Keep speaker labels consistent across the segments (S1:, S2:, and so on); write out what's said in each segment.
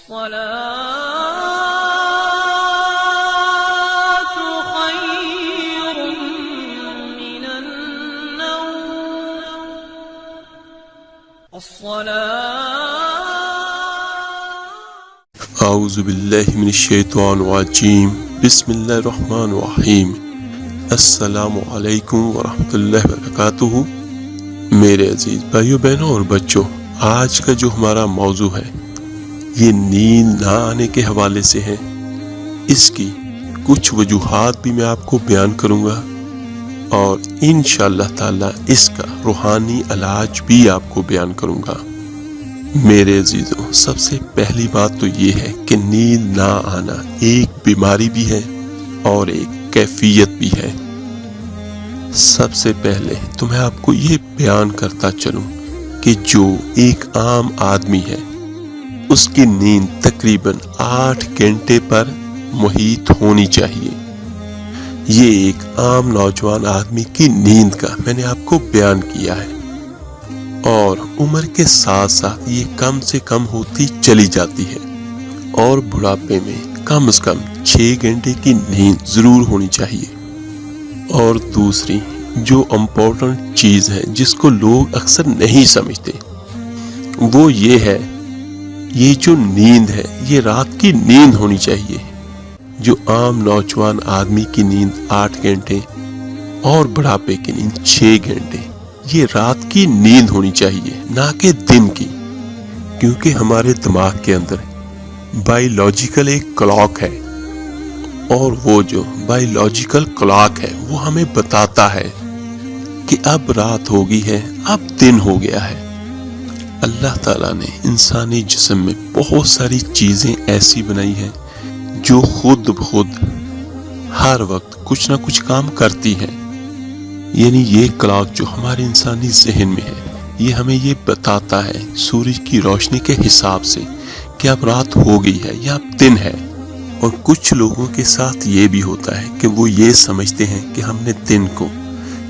S1: الصلاة خير من النوم
S2: اعوذ باللہ من الشیطان الرجیم بسم اللہ الرحمن الرحیم السلام علیکم ورحمۃ اللہ وبرکاتہ۔ میرے عزیز بھائیو بہنوں اور بچوں، آج کا جو ہمارا موضوع ہے یہ نیند نہ آنے کے حوالے سے ہے۔ اس کی کچھ وجوہات بھی میں آپ کو بیان کروں گا اور انشاءاللہ تعالی اس کا روحانی علاج بھی آپ کو بیان کروں گا۔ میرے عزیزوں، سب سے پہلی بات تو یہ ہے کہ نیند نہ آنا ایک بیماری بھی ہے اور ایک کیفیت بھی ہے۔ سب سے پہلے تو میں آپ کو یہ بیان کرتا چلوں کہ جو ایک عام آدمی ہے اس کی نیند تقریباً 8 گھنٹے پر محیط ہونی چاہیے۔ یہ ایک عام نوجوان آدمی کی نیند کا میں نے آپ کو بیان کیا ہے، اور عمر کے ساتھ ساتھ یہ کم سے کم ہوتی چلی جاتی ہے، اور بڑھاپے میں کم از کم 6 گھنٹے کی نیند ضرور ہونی چاہیے۔ اور دوسری جو امپورٹنٹ چیز ہے جس کو لوگ اکثر نہیں سمجھتے وہ یہ ہے، یہ جو نیند ہے یہ رات کی نیند ہونی چاہیے۔ جو عام نوجوان آدمی کی نیند 8 گھنٹے اور بڑھاپے کی نیند 6 گھنٹے، یہ رات کی نیند ہونی چاہیے نہ کہ دن کی، کیونکہ ہمارے دماغ کے اندر بائیولوجیکل ایک کلاک ہے، اور وہ جو بائیولوجیکل کلاک ہے وہ ہمیں بتاتا ہے کہ اب رات ہو گئی ہے، اب دن ہو گیا ہے۔ اللہ تعالیٰ نے انسانی جسم میں بہت ساری چیزیں ایسی بنائی ہیں جو خود بخود ہر وقت کچھ نہ کچھ کام کرتی ہیں۔ یعنی یہ کلاک جو ہمارے انسانی ذہن میں ہے یہ ہمیں یہ بتاتا ہے سورج کی روشنی کے حساب سے کہ اب رات ہو گئی ہے یا اب دن ہے۔ اور کچھ لوگوں کے ساتھ یہ بھی ہوتا ہے کہ وہ یہ سمجھتے ہیں کہ ہم نے دن کو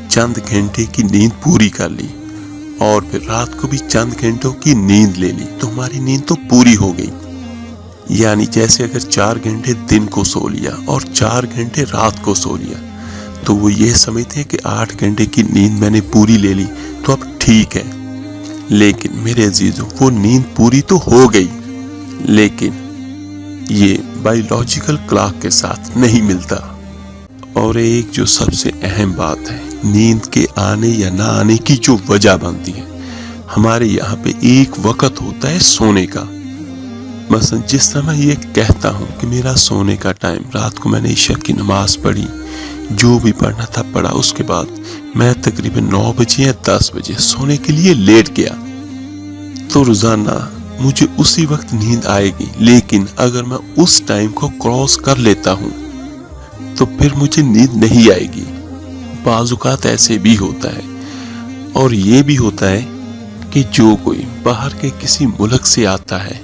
S2: چند گھنٹے کی نیند پوری کر لی اور پھر رات کو بھی چند گھنٹوں کی نیند لے لی تو ہماری نیند تو پوری ہو گئی۔ یعنی جیسے اگر 4 گھنٹے دن کو سو لیا اور 4 گھنٹے رات کو سو لیا تو وہ یہ سمجھتے ہیں کہ 8 گھنٹے کی نیند میں نے پوری لے لی تو اب ٹھیک ہے۔ لیکن میرے عزیزوں، وہ نیند پوری تو ہو گئی لیکن یہ بائیولوجیکل کلاک کے ساتھ نہیں ملتا۔ اور ایک جو سب سے اہم بات ہے، نیند کے آنے یا نہ آنے کی جو وجہ بنتی ہے، ہمارے یہاں پہ ایک وقت ہوتا ہے سونے کا۔ مثلا جس طرح میں یہ کہتا ہوں کہ میرا سونے کا ٹائم، رات کو میں نے عشاء کی نماز پڑھی، جو بھی پڑھنا تھا پڑھا، اس کے بعد میں تقریباً 9 بجے یا 10 بجے سونے کے لیے لیٹ گیا تو روزانہ مجھے اسی وقت نیند آئے گی۔ لیکن اگر میں اس ٹائم کو کراس کر لیتا ہوں تو پھر مجھے نیند نہیں آئے گی۔ بعض اوقات ایسے بھی ہوتا ہے، اور یہ بھی ہوتا ہے کہ جو کوئی باہر کے کسی ملک سے آتا ہے،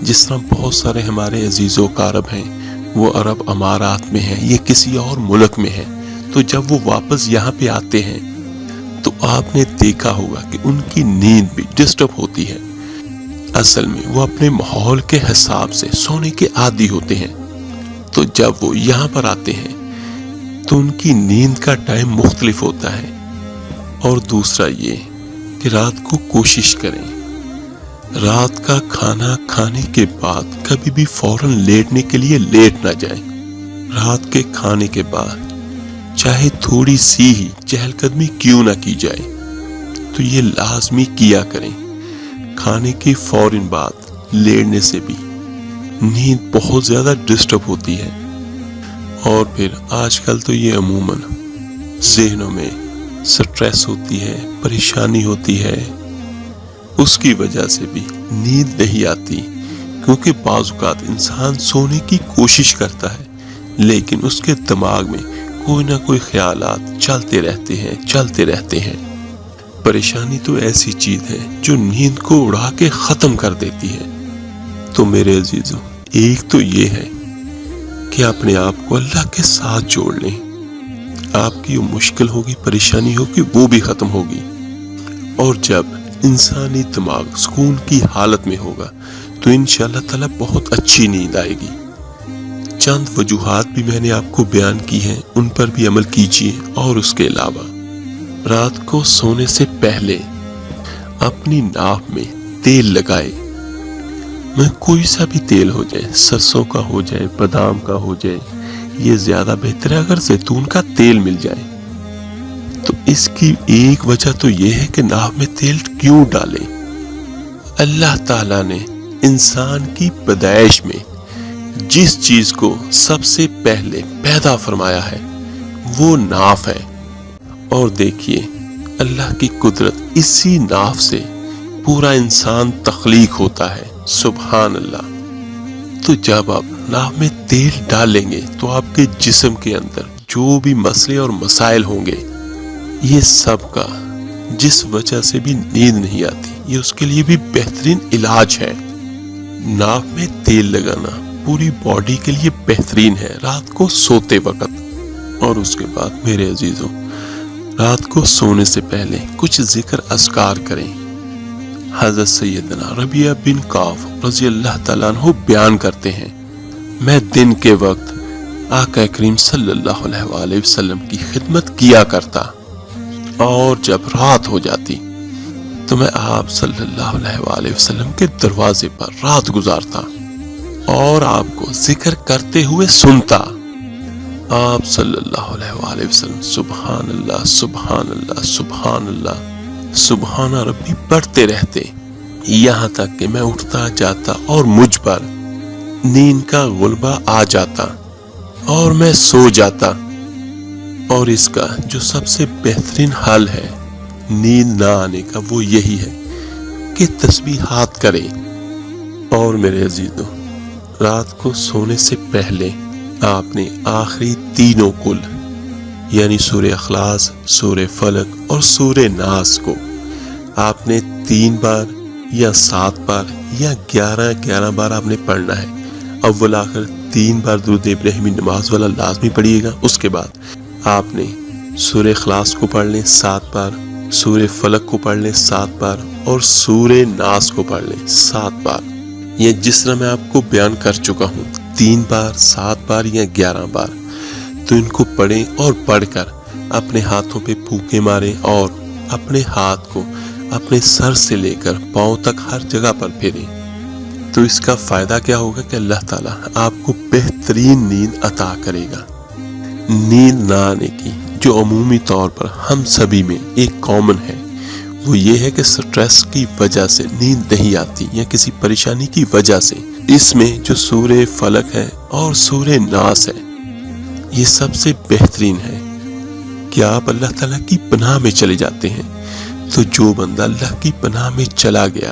S2: جس طرح بہت سارے ہمارے عزیز و اقارب ہیں وہ عرب امارات میں ہیں یا کسی اور ملک میں ہیں، تو جب وہ واپس یہاں پہ آتے ہیں تو آپ نے دیکھا ہوگا کہ ان کی نیند بھی ڈسٹرب ہوتی ہے۔ اصل میں وہ اپنے ماحول کے حساب سے سونے کے عادی ہوتے ہیں، تو جب وہ یہاں پر آتے ہیں تو ان کی نیند کا ٹائم مختلف ہوتا ہے۔ اور دوسرا یہ کہ رات کو کوشش کریں رات کا کھانا کھانے کے بعد کبھی بھی فوراً لیٹنے کے لیے لیٹ نہ جائیں۔ رات کے کھانے کے بعد چاہے تھوڑی سی ہی چہل قدمی کیوں نہ کی جائے تو یہ لازمی کیا کریں۔ کھانے کے فوراً بعد لیٹنے سے بھی نیند بہت زیادہ ڈسٹرب ہوتی ہے، اور پھر آج کل تو یہ عموماً ذہنوں میں سٹریس ہوتی ہے، پریشانی ہوتی ہے، اس کی وجہ سے بھی نیند نہیں آتی، کیونکہ بعض اوقات انسان سونے کی کوشش کرتا ہے لیکن اس کے دماغ میں کوئی نہ کوئی خیالات چلتے رہتے ہیں۔ پریشانی تو ایسی چیز ہے جو نیند کو اڑا کے ختم کر دیتی ہے۔ تو میرے عزیزوں، ایک تو یہ ہے کہ اپنے آپ کو اللہ کے ساتھ جوڑ لیں، آپ کی جو مشکل ہوگی، پریشانی ہوگی، وہ بھی ختم ہوگی۔ اور جب انسانی دماغ سکون کی حالت میں ہوگا تو انشاءاللہ تعالیٰ بہت اچھی نیند آئے گی۔ چند وجوہات بھی میں نے آپ کو بیان کی ہیں، ان پر بھی عمل کیجیے۔ اور اس کے علاوہ رات کو سونے سے پہلے اپنی ناف میں تیل لگائے، میں کوئی سا بھی تیل ہو جائے، سرسوں کا ہو جائے، بادام کا ہو جائے، یہ زیادہ بہتر ہے۔ اگر زیتون کا تیل مل جائے تو اس کی ایک وجہ تو یہ ہے کہ ناف میں تیل کیوں ڈالیں؟ اللہ تعالیٰ نے انسان کی پیدائش میں جس چیز کو سب سے پہلے پیدا فرمایا ہے وہ ناف ہے، اور دیکھیے اللہ کی قدرت، اسی ناف سے پورا انسان تخلیق ہوتا ہے۔ سبحان اللہ۔ تو جب آپ ناف میں تیل ڈالیں گے تو آپ کے جسم کے اندر جو بھی مسئلے اور مسائل ہوں گے، یہ سب کا جس وجہ سے بھی نیند نہیں آتی، یہ اس کے لیے بھی بہترین علاج ہے۔ ناف میں تیل لگانا پوری باڈی کے لیے بہترین ہے رات کو سوتے وقت۔ اور اس کے بعد میرے عزیزوں، رات کو سونے سے پہلے کچھ ذکر اذکار کریں۔ حضرت سیدنا ربیعہ بن کعب رضی اللہ تعالیٰ عنہ بیان کرتے ہیں، میں دن کے وقت آقا کریم صلی اللہ علیہ وآلہ وسلم کی خدمت کیا کرتا، اور جب رات ہو جاتی تو میں آپ صلی اللہ علیہ وآلہ وسلم کے دروازے پر رات گزارتا اور آپ کو ذکر کرتے ہوئے سنتا۔ آپ صلی اللہ علیہ وآلہ وسلم سبحان اللہ سبحان اللہ سبحان اللہ سبحان ربی پڑھتے رہتے، یہاں تک کہ میں اٹھتا جاتا اور مجھ پر نیند کا غلبہ آ جاتا اور میں سو جاتا۔ اور اس کا جو سب سے بہترین حل ہے نیند نہ آنے کا، وہ یہی ہے کہ تسبیحات کریں۔ اور میرے عزیزوں، رات کو سونے سے پہلے آپ نے آخری تینوں کل یعنی سورہ اخلاص، سورہ فلق اور سورہ ناس کو آپ نے 3 بار یا 7 بار یا 11 بار آپ نے پڑھنا ہے۔ اول آخر 3 بار درود ابراہیمی نماز والا لازمی پڑھیے گا۔ اس کے بعد آپ نے سورہ اخلاص کو پڑھ لیں 7 بار، سورہ فلق کو پڑھ لیں 7 بار اور سورہ ناس کو پڑھ لیں 7 بار۔ یہ جس طرح میں آپ کو بیان کر چکا ہوں، 3 بار، 7 بار یا 11 بار، تو ان کو پڑھیں اور پڑھ کر اپنے ہاتھوں پہ پھونکے ماریں اور اپنے ہاتھ کو اپنے سر سے لے کر پاؤں تک ہر جگہ پر پھیریں۔ تو اس کا فائدہ کیا ہوگا کہ اللہ تعالیٰ آپ کو بہترین نیند عطا کرے گا۔ نیند نہ آنے کی جو عمومی طور پر ہم سبھی میں ایک کامن ہے، وہ یہ ہے کہ سٹریس کی وجہ سے نیند نہیں آتی یا کسی پریشانی کی وجہ سے۔ اس میں جو سورہ فلق ہے اور سورہ ناس ہے، یہ سب سے بہترین ہے کہ آپ اللہ تعالیٰ کی پناہ میں چلے جاتے ہیں۔ تو جو بندہ اللہ کی پناہ میں چلا گیا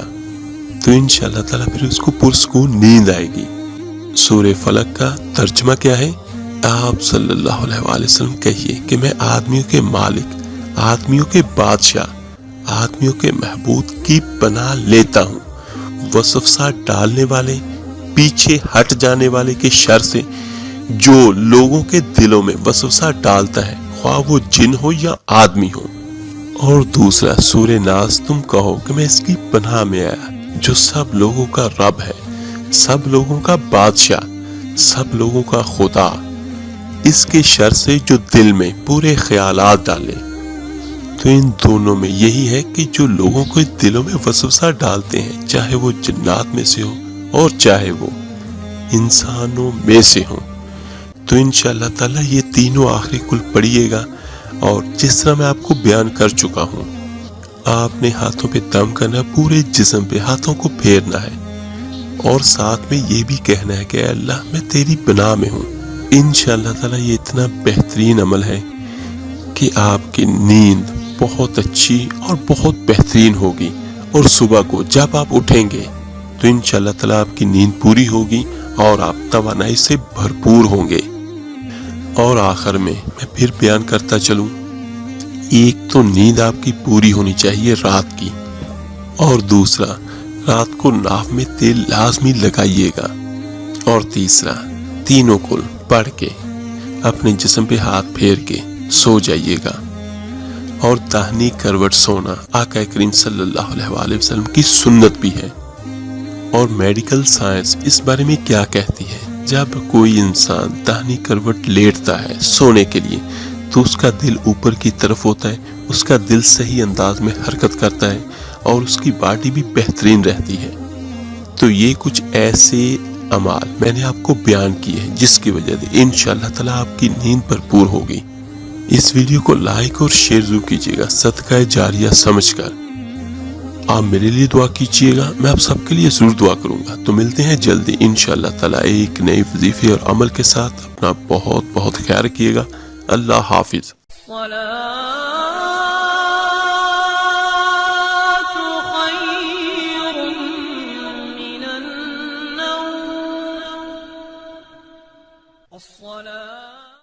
S2: تو انشاءاللہ تعالیٰ پھر اس کو پرسکون نیند آئے گی۔ سورہ فلق کا ترجمہ کیا ہے؟ آپ صلی اللہ علیہ وآلہ وسلم کہیے کہ میں آدمیوں کے مالک، آدمیوں کے بادشاہ، آدمیوں کے محبوب کی پناہ لیتا ہوں وسوسہ ڈالنے والے، پیچھے ہٹ جانے والے کے شر سے، جو لوگوں کے دلوں میں وسوسہ ڈالتا ہے، خواہ وہ جن ہو یا آدمی ہو۔ اور دوسرا سورہ ناس، تم کہو کہ میں اس کی پناہ میں آیا جو سب لوگوں کا رب ہے، سب لوگوں کا بادشاہ، سب لوگوں کا خدا، اس کے شر سے جو دل میں برے خیالات ڈالے۔ تو ان دونوں میں یہی ہے کہ جو لوگوں کو دلوں میں وسوسہ ڈالتے ہیں، چاہے وہ جنات میں سے ہو اور چاہے وہ انسانوں میں سے ہوں، تو انشاءاللہ تعالیٰ یہ تینوں آخری کل پڑھیے گا۔ اور جس طرح میں آپ کو بیان کر چکا ہوں، آپ نے ہاتھوں پہ دم کرنا، پورے جسم پہ ہاتھوں کو پھیرنا ہے اور ساتھ میں یہ بھی کہنا ہے کہ اے اللہ میں تیری پناہ میں ہوں۔ انشاءاللہ تعالیٰ یہ اتنا بہترین عمل ہے کہ آپ کی نیند بہت اچھی اور بہت بہترین ہوگی، اور صبح کو جب آپ اٹھیں گے تو انشاءاللہ تعالیٰ آپ کی نیند پوری ہوگی اور آپ توانائی سے بھرپور ہوں گے۔ اور آخر میں پھر بیان کرتا چلوں، ایک تو نیند آپ کی پوری ہونی چاہیے رات کی، اور دوسرا رات کو ناف میں تیل لازمی لگائیے گا، اور تیسرا تینوں کل پڑھ کے اپنے جسم پہ ہاتھ پھیر کے سو جائیے گا۔ اور داہنی کروٹ سونا آقا کریم صلی اللہ علیہ وآلہ وسلم کی سنت بھی ہے۔ اور میڈیکل سائنس اس بارے میں کیا کہتی ہے؟ جب کوئی انسان داہنی کروٹ لیٹتا ہے سونے کے لیے تو اس کا دل اوپر کی طرف ہوتا ہے، اس کا دل صحیح انداز میں حرکت کرتا ہے اور اس کی باڈی بھی بہترین رہتی ہے۔ تو یہ کچھ ایسے اعمال میں نے آپ کو بیان کیے ہیں جس کی وجہ سے انشاءاللہ تعالیٰ آپ کی نیند بھرپور ہوگی۔ اس ویڈیو کو لائک اور شیئر ضرور کیجیے گا صدقہ جاریہ سمجھ کر۔ آپ میرے لیے دعا کیجیے گا، میں آپ سب کے لیے ضرور دعا کروں گا۔ تو ملتے ہیں جلدی انشاءاللہ تعالیٰ ایک نئی وظیفے اور عمل کے ساتھ۔ اپنا بہت بہت خیال رکھیے گا۔ اللہ حافظ۔
S1: صلاة